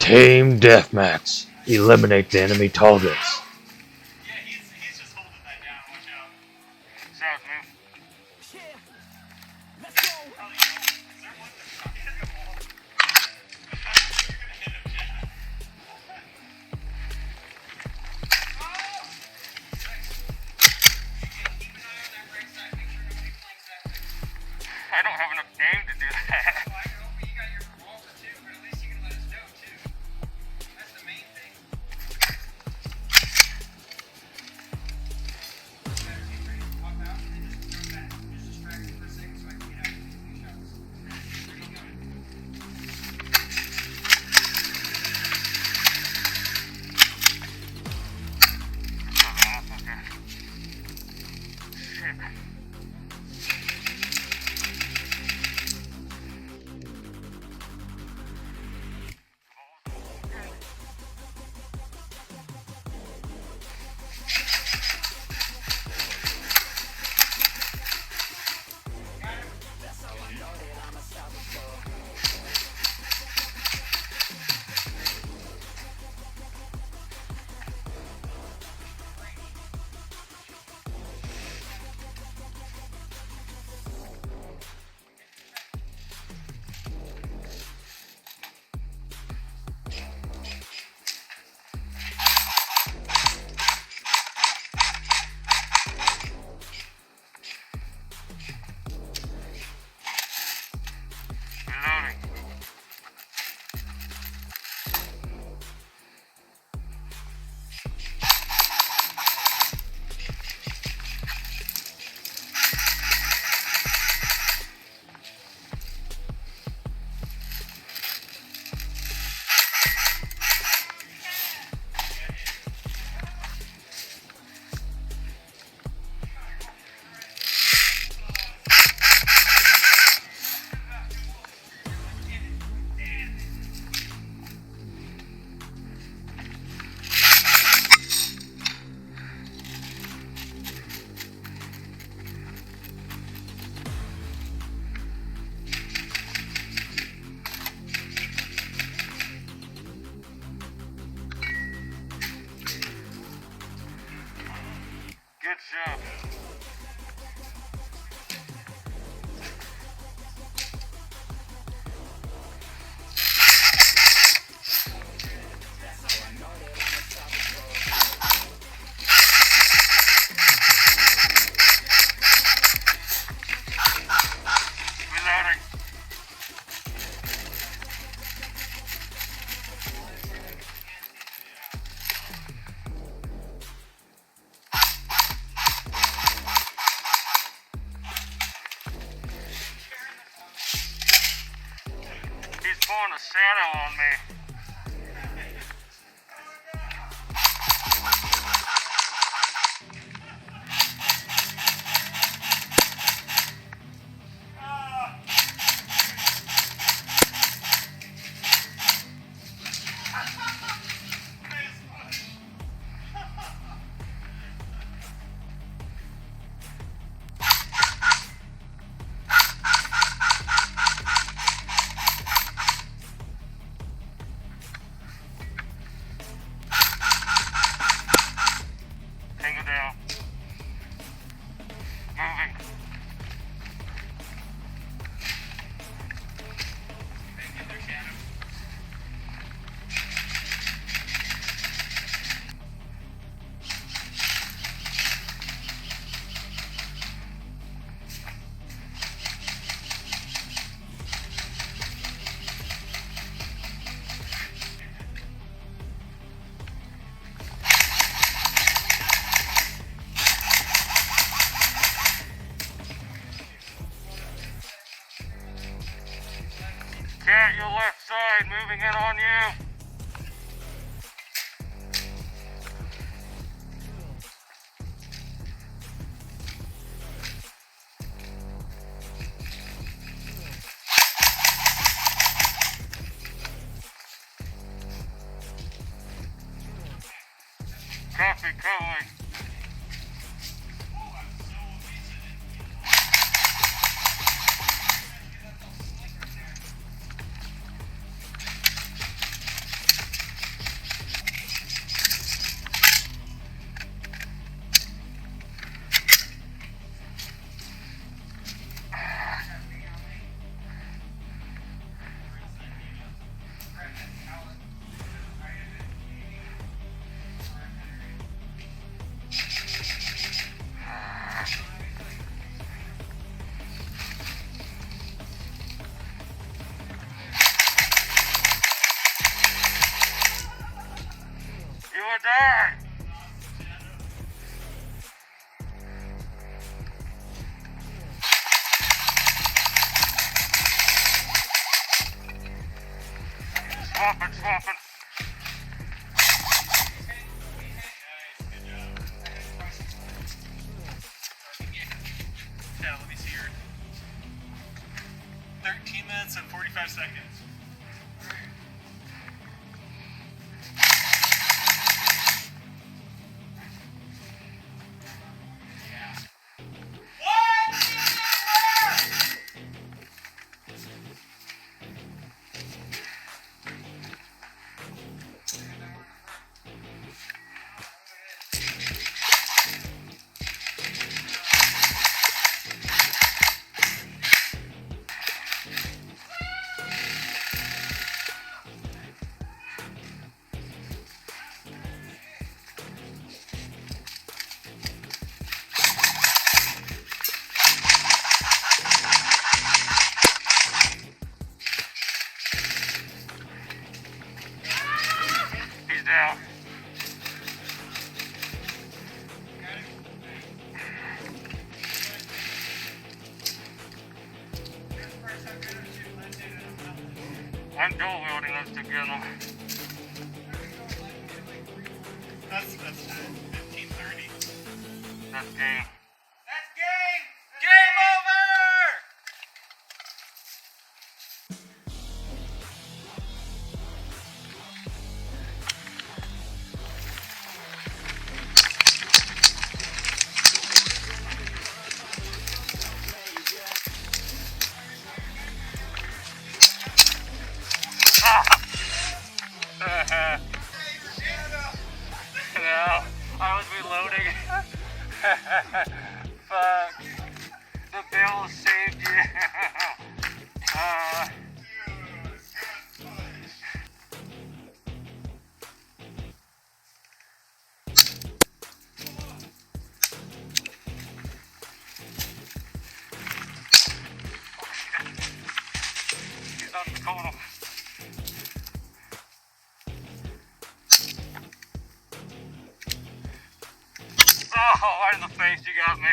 Team Deathmatch. Eliminate the enemy targets. Yeah, he's just holding that down. Watch out. South move. Yeah, let's go. Oh, is there one that's not hitting the wall? You're gonna hit him, Jeff. Oh! Keep an eye on that right side. Make sure nobody flanks that way. I don't have enough game to do that. Well, I can hope you got your revolver too, but at least you can let us know too. That's the main thing. Pop out and then just throw back. Just distract me for a second so I can get out and take shots. There you go. Reloading. Good job. Reloading. He's pulling a shadow on me. Tango down. Moving. Cat, your left side, moving in on you. Copy, calling. gonna die. Swamping. Yeah, let me see your 13 minutes and 45 seconds. He's down. I'm dual wielding those two together. That's 15:30. That's game. That's game! Game over! No, I was reloading. Fuck. The bill saved you. He's on the corner. Oh, right in the face, you got me.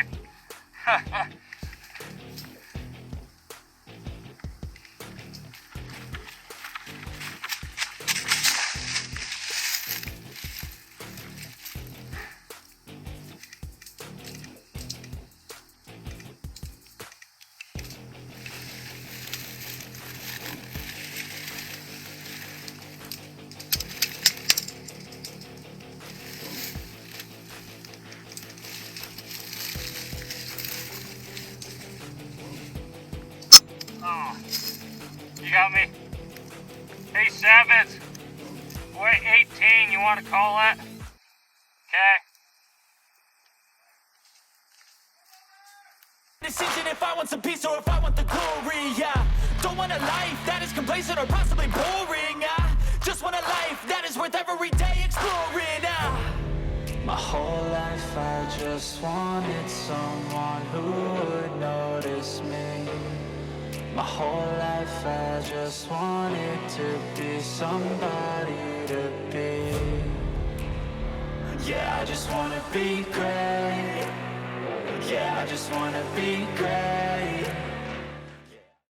Oh, you got me. Hey, Savage. Wait, 18, you want to call that? Okay. Decision if I want some peace or if I want the glory, yeah. Don't want a life that is complacent or possibly boring, yeah. Just want a life that is worth every day exploring, yeah. My whole life I just wanted someone who would notice me. My whole life I just wanted to be somebody to be. Yeah, I just wanna be great. Yeah, I just wanna be great.